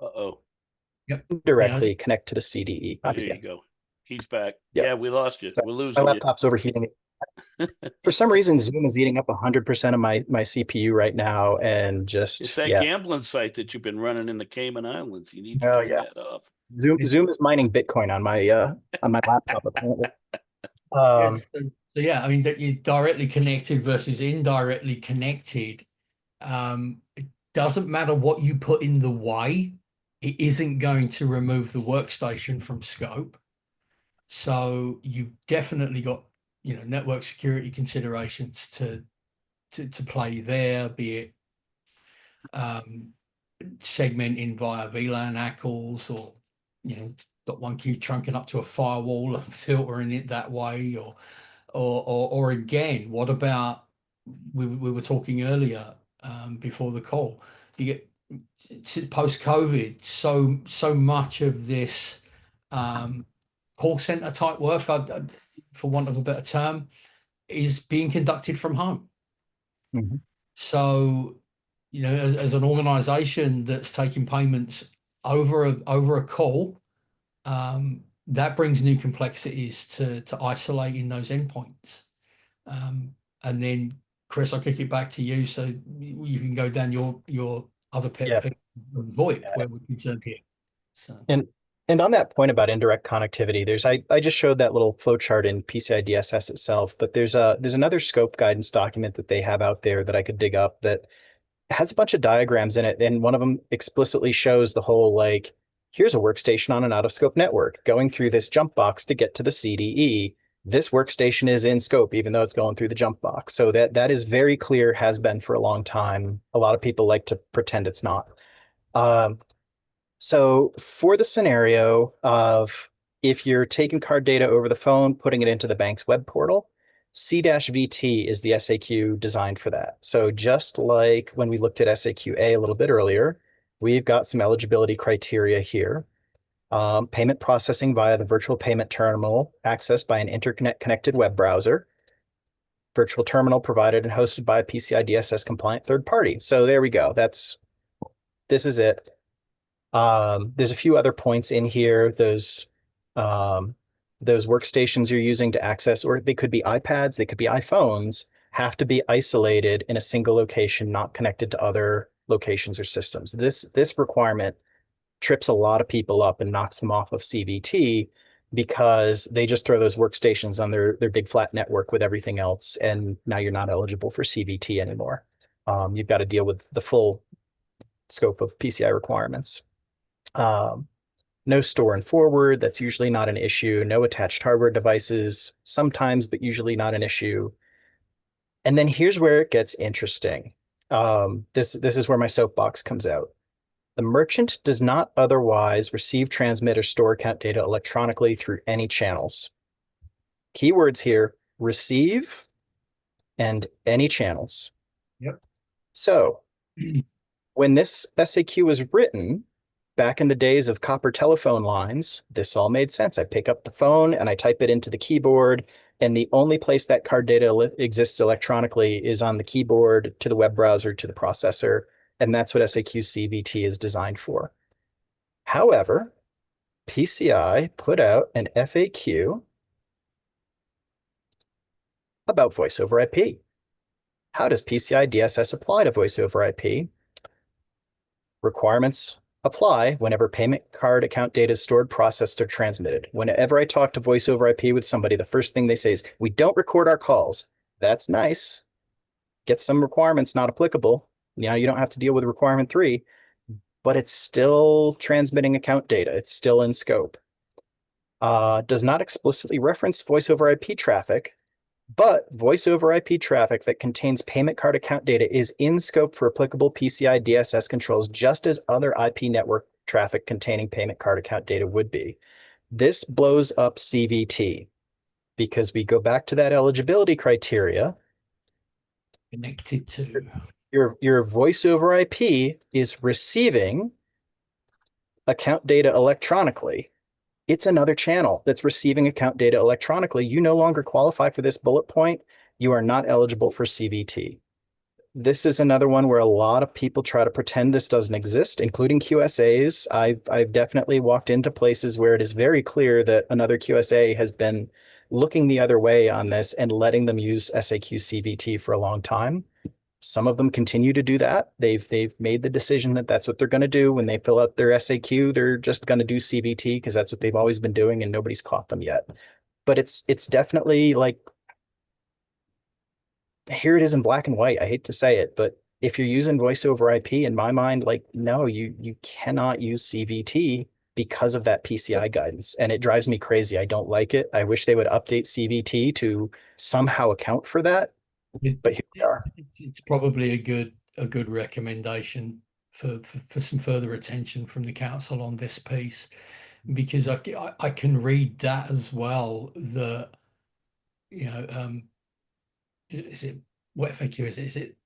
Uh-oh. Yep. indirectly connect to the CDE. There you go. He's back. Yep. Yeah, we lost you. Sorry, We're My losing you. laptop's overheating. For some reason, Zoom is eating up 100% of my CPU right now, and just It's that gambling site that you've been running in the Cayman Islands. You need to turn that off. Zoom is mining Bitcoin on my laptop apparently. So yeah, I mean that you're directly connected versus indirectly connected. It doesn't matter what you put in the way, it isn't going to remove the workstation from scope. So you've definitely got network security considerations to play there, be it segmenting via VLAN ACLs or .1Q trunking up to a firewall and filtering it that way, or again, what about we were talking earlier before the call, you get post COVID, so much of this call center type work, for want of a better term, is being conducted from home. Mm-hmm. So as an organization that's taking payments over a call, that brings new complexities to isolating those endpoints. And then Chris, I'll kick it back to you so you can go down your other pet peeve of VoIP where we're concerned here. So and on that point about indirect connectivity, I just showed that little flow chart in PCI DSS itself, but there's another scope guidance document that they have out there that I could dig up that has a bunch of diagrams in it, and one of them explicitly shows the whole here's a workstation on an out-of-scope network going through this jump box to get to the CDE. This workstation is in scope, even though it's going through the jump box. So that is very clear, has been for a long time. A lot of people like to pretend it's not. So for the scenario of if you're taking card data over the phone, putting it into the bank's web portal, C-VT is the SAQ designed for that. So just like when we looked at SAQA a little bit earlier, we've got some eligibility criteria here. Payment processing via the virtual payment terminal accessed by an internet-connected web browser. Virtual terminal provided and hosted by a PCI DSS compliant third party. So there we go. This is it. There's a few other points in here. Those workstations you're using to access, or they could be iPads, they could be iPhones, have to be isolated in a single location, not connected to other locations or systems. This requirement trips a lot of people up and knocks them off of CVT because they just throw those workstations on their big flat network with everything else, and now you're not eligible for CVT anymore. You've got to deal with the full scope of PCI requirements. No store and forward, that's usually not an issue. No attached hardware devices, sometimes, but usually not an issue. And then here's where it gets interesting. This is where my soapbox comes out. The merchant does not otherwise receive, transmit, or store account data electronically through any channels. Keywords here, receive and any channels. Yep. So when this SAQ was written, back in the days of copper telephone lines, this all made sense. I pick up the phone and I type it into the keyboard, and the only place that card data exists electronically is on the keyboard to the web browser to the processor, and that's what SAQ CVT is designed for. However, PCI put out an FAQ about voice over IP. How does PCI DSS apply to voice over IP? Requirements apply whenever payment card account data is stored, processed, or transmitted. Whenever I talk to voice over IP with somebody, the first thing they say is, we don't record our calls. That's nice. Get some requirements not applicable. Now you don't have to deal with requirement 3, but it's still transmitting account data. It's still in scope. Does not explicitly reference voice over IP traffic, but voice over IP traffic that contains payment card account data is in scope for applicable PCI DSS controls, just as other IP network traffic containing payment card account data would be. This blows up CVT because we go back to that eligibility criteria. Connected to your voice over IP is receiving account data electronically. It's another channel that's receiving account data electronically. You no longer qualify for this bullet point. You are not eligible for CVT. This is another one where a lot of people try to pretend this doesn't exist, including QSAs. I've definitely walked into places where it is very clear that another QSA has been looking the other way on this and letting them use SAQ CVT for a long time. Some of them continue to do that. They've made the decision that that's what they're going to do. When they fill out their SAQ, they're just going to do CVT because that's what they've always been doing and nobody's caught them yet. But it's definitely like, here it is in black and white. I hate to say it, but if you're using voice over IP, in my mind, like, no, you cannot use CVT because of that PCI guidance. And it drives me crazy. I don't like it. I wish they would update CVT to somehow account for that. But here we are. It's probably a good recommendation for some further attention from the council on this piece, because I can read that as well. That, you know, is it, what FAQ is it? Is it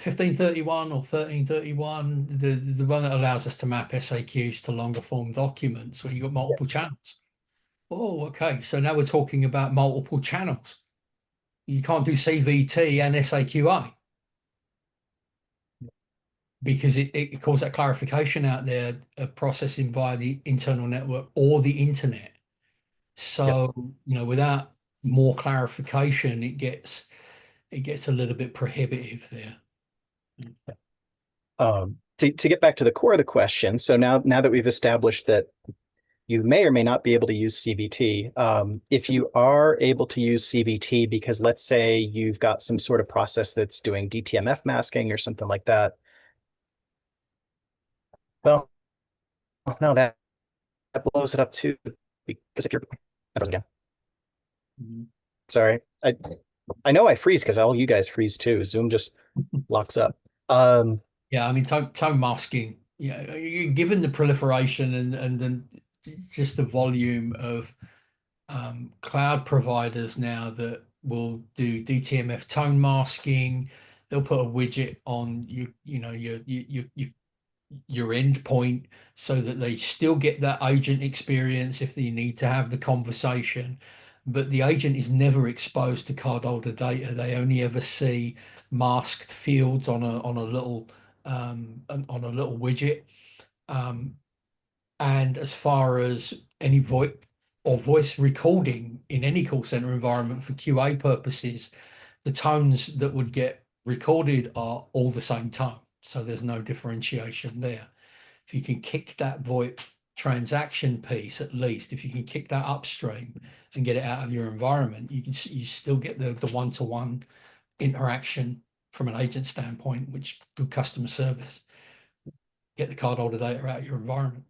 1531 or 1331? The one that allows us to map SAQs to longer form documents where you've got multiple channels. Oh, okay. So now we're talking about multiple channels. You can't do CVT and SAQA because it calls that clarification out there, processing via the internal network or the internet. So, you know, without more clarification, it gets a little bit prohibitive there. To get back to the core of the question, so now that we've established that you may or may not be able to use CVT. If you are able to use CVT, because let's say you've got some sort of process that's doing DTMF masking or something like that. Well, no, that blows it up too, because if you're, again. Sorry, I know I freeze because all you guys freeze too. Zoom just locks up. Yeah, I mean, tone masking. Yeah, given the proliferation and then just the volume of cloud providers now that will do DTMF tone masking, they'll put a widget on your endpoint so that they still get that agent experience if you need to have the conversation, but the agent is never exposed to card holder data. They only ever see masked fields on a little widget. And as far as any voice recording in any call center environment for QA purposes, the tones that would get recorded are all the same tone. So there's no differentiation there. If you can kick that VoIP transaction piece, at least, if you can kick that upstream and get it out of your environment, you still get the one-to-one interaction from an agent standpoint, which good customer service. Get the cardholder data out of your environment.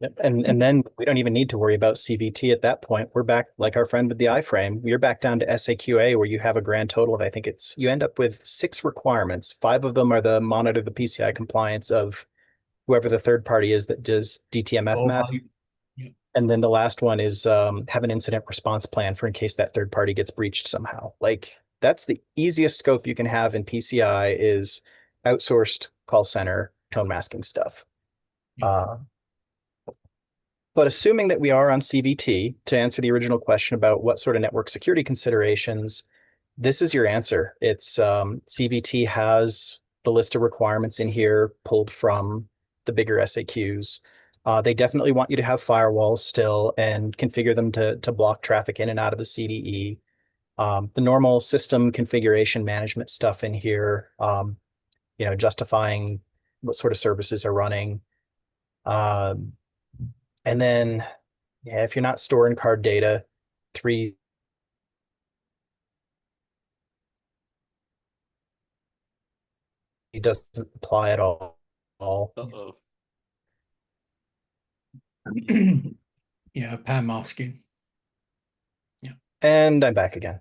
Yep. And then we don't even need to worry about CVT at that point. We're back, like our friend with the iframe, you're back down to SAQA, where you have a grand total of, I think you end up with 6 requirements. 5 of them are the monitor the PCI compliance of whoever the third party is that does DTMF masking. Yeah. And then the last one is have an incident response plan for in case that third party gets breached somehow. Like, that's the easiest scope you can have in PCI is outsourced call center tone masking stuff. Yeah. But assuming that we are on CVT, to answer the original question about what sort of network security considerations, this is your answer. It's CVT has the list of requirements in here pulled from the bigger SAQs. They definitely want you to have firewalls still and configure them to block traffic in and out of the CDE. The normal system configuration management stuff in here, justifying what sort of services are running. And then, yeah, if you're not storing card data, 3 it doesn't apply at all. Uh-oh. Yeah, pan masking. And I'm back again.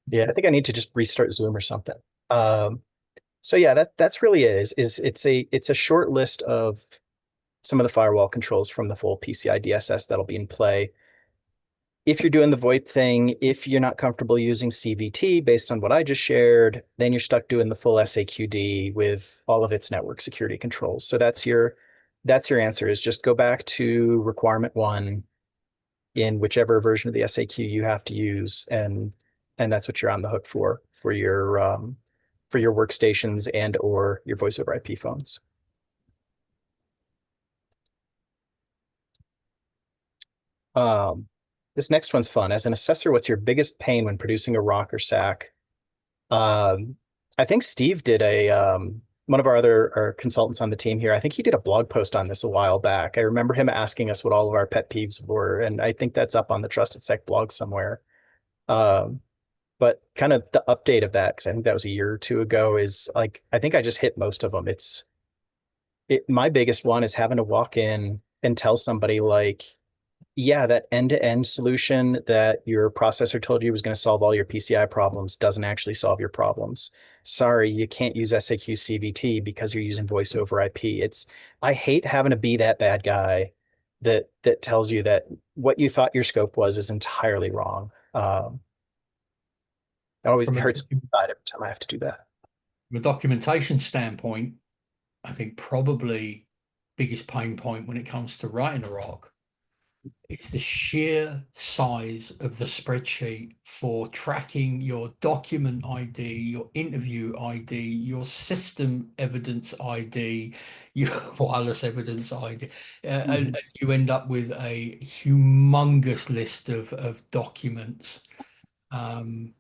Yeah, I think I need to just restart Zoom or something. So yeah, that's really it. Is it's a short list of some of the firewall controls from the full PCI DSS that'll be in play. If you're doing the VoIP thing, if you're not comfortable using CVT based on what I just shared, then you're stuck doing the full SAQD with all of its network security controls. So that's your answer, is just go back to requirement 1 in whichever version of the SAQ you have to use, and that's what you're on the hook for your workstations and or your voice over IP phones. This next one's fun. As an assessor, what's your biggest pain when producing a ROC or SAC? I think Steve did one of our consultants on the team here. I think he did a blog post on this a while back. I remember him asking us what all of our pet peeves were, and I think that's up on the Trusted Sec blog somewhere. But kind of the update of that, because I think that was a year or two ago, is like, I think I just hit most of them. My biggest one is having to walk in and tell somebody like, yeah, that end-to-end solution that your processor told you was going to solve all your PCI problems doesn't actually solve your problems. Sorry, you can't use SAQ CVT because you're using voice over IP. I hate having to be that bad guy that tells you that what you thought your scope was is entirely wrong. It always hurts my side every time I have to do that. From a documentation standpoint, I think probably biggest pain point when it comes to writing a ROC, it's the sheer size of the spreadsheet for tracking your document ID, your interview ID, your system evidence ID, your wireless evidence ID, and you end up with a humongous list of documents. I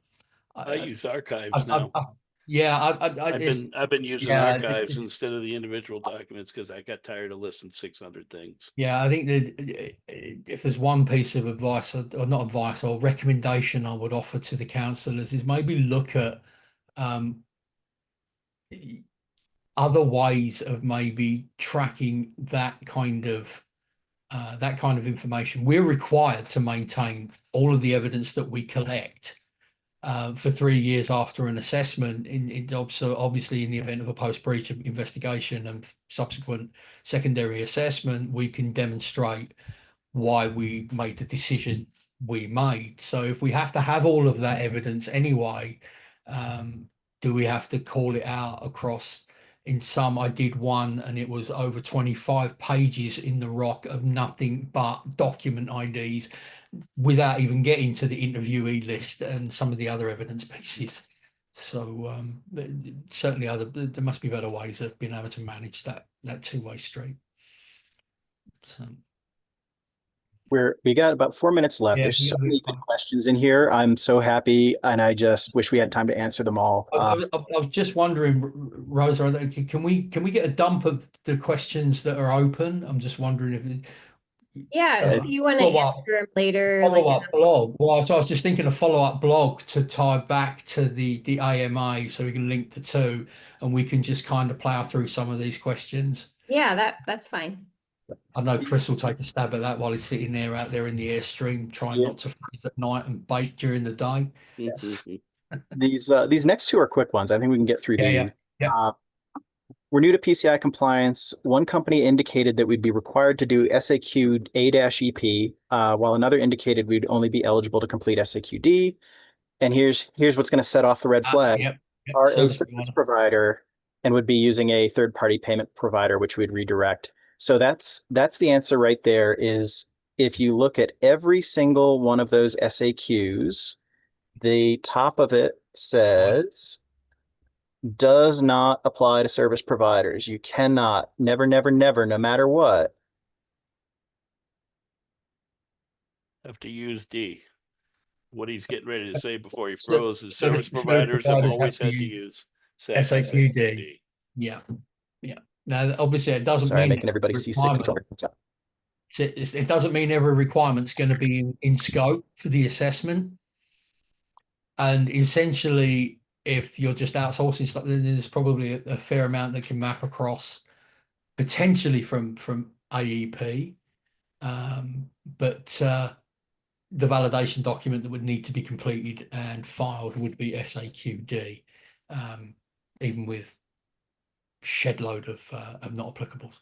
use archives now. I've been using archives instead of the individual documents because I got tired of listing 600 things. Yeah, I think that if there's one piece of advice, or not advice, or recommendation I would offer to the councillors, is maybe look at other ways of maybe tracking that kind of information. We're required to maintain all of the evidence that we collect for 3 years after an assessment. So obviously, in the event of a post-breach investigation and subsequent secondary assessment, we can demonstrate why we made the decision we made. So if we have to have all of that evidence anyway, do we have to call it out across? In some, I did one and it was over 25 pages in the ROC of nothing but document IDs without even getting to the interviewee list and some of the other evidence pieces. So certainly there must be better ways of being able to manage that two-way street. We got about 4 minutes left. There's so many good questions in here. I'm so happy, and I just wish we had time to answer them all. I was just wondering, Rosa, can we get a dump of the questions that are open? I'm just wondering if if you want to answer them later, follow-up blog. Well, so I was just thinking a follow-up blog to tie back to the AMA, so we can link the two, and we can just kind of plow through some of these questions. Yeah, that's fine. I know Chris will take a stab at that while he's sitting there out there in the Airstream, trying not to freeze at night and bake during the day. Yes. These next two are quick ones. I think we can get through these. Yeah. We're new to PCI compliance. One company indicated that we'd be required to do SAQ A-EP, while another indicated we'd only be eligible to complete SAQD. And here's what's going to set off the red flag. Are a service provider and would be using a third-party payment provider, which we'd redirect. So that's the answer right there. Is if you look at every single one of those SAQs, the top of it says does not apply to service providers. You cannot, never, never, never, no matter what, have to use D. what he's getting ready to say before he So- froze is so the service providers have providers have always to had to use use SAQD. Yeah. Now, obviously, it doesn't Sorry, mean making everybody seasick. it doesn't mean every requirement's going to be in scope for the assessment. And essentially, if you're just outsourcing stuff, then there's probably a fair amount that can map across potentially from AEP. But the validation document that would need to be completed and filed would be SAQD, even with shed load of not applicables.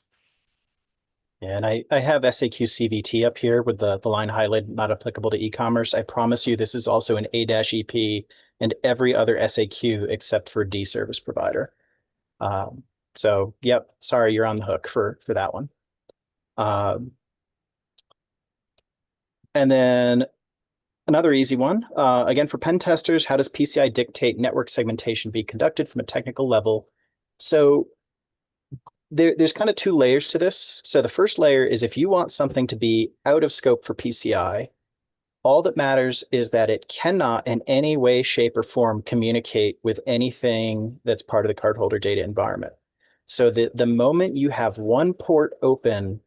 Yeah, and I have SAQ CVT up here with the line highlighted, not applicable to e-commerce. I promise you, this is also an A-EP and every other SAQ except for D service provider. So, yep, sorry, you're on the hook for that one. And then another easy one, again, for pen testers, how does PCI dictate network segmentation be conducted from a technical level? So there's kind of two layers to this. So the first layer is if you want something to be out of scope for PCI, all that matters is that it cannot in any way, shape, or form communicate with anything that's part of the cardholder data environment. So the moment you have one port open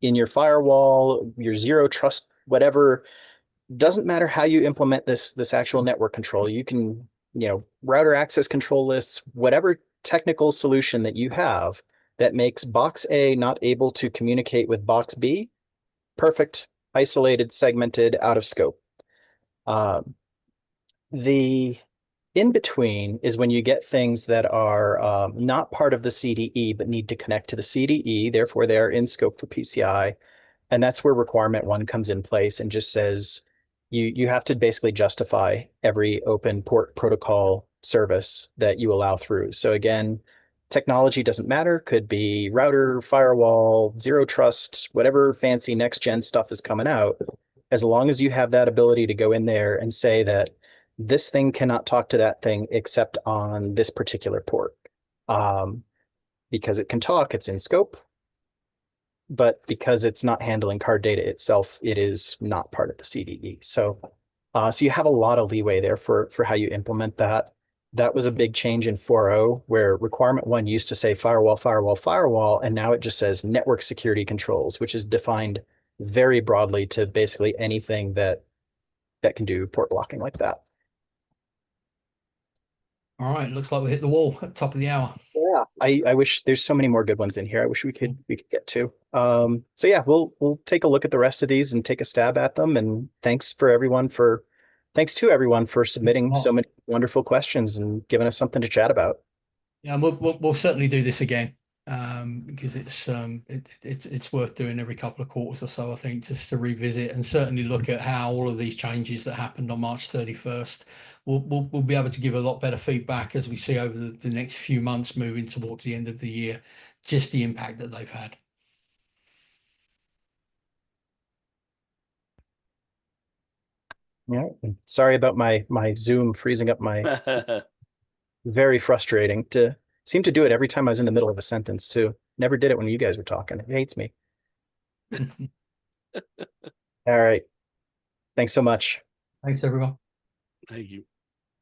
in your firewall, your zero trust, whatever, doesn't matter how you implement this actual network control. You can, router access control lists, whatever technical solution that you have that makes box A not able to communicate with box B, perfect, isolated, segmented, out of scope. The in-between is when you get things that are not part of the CDE, but need to connect to the CDE, therefore they're in scope for PCI. And that's where requirement 1 comes in place and just says, you have to basically justify every open port protocol service that you allow through. So again, technology doesn't matter, could be router, firewall, zero trust, whatever fancy next gen stuff is coming out. As long as you have that ability to go in there and say that this thing cannot talk to that thing except on this particular port. Because it can talk, it's in scope. But because it's not handling card data itself, it is not part of the CDE. So you have a lot of leeway there for how you implement that. That was a big change in 4.0, where requirement 1 used to say firewall, firewall, firewall, and now it just says network security controls, which is defined very broadly to basically anything that can do port blocking like that. All right, looks like we hit the wall at the top of the hour. Yeah, I wish there's so many more good ones in here. I wish we could get to. So yeah, we'll take a look at the rest of these and take a stab at them. And thanks to everyone for submitting so many wonderful questions and giving us something to chat about. Yeah, we'll certainly do this again, because it's worth doing every couple of quarters or so, I think, just to revisit and certainly look at how all of these changes that happened on March 31st, we'll be able to give a lot better feedback as we see over the next few months moving towards the end of the year, just the impact that they've had. Yeah, sorry about my Zoom freezing up my very frustrating to seem to do it every time I was in the middle of a sentence too. Never did it when you guys were talking. It hates me. All right. Thanks so much. Thanks, everyone. Thank you.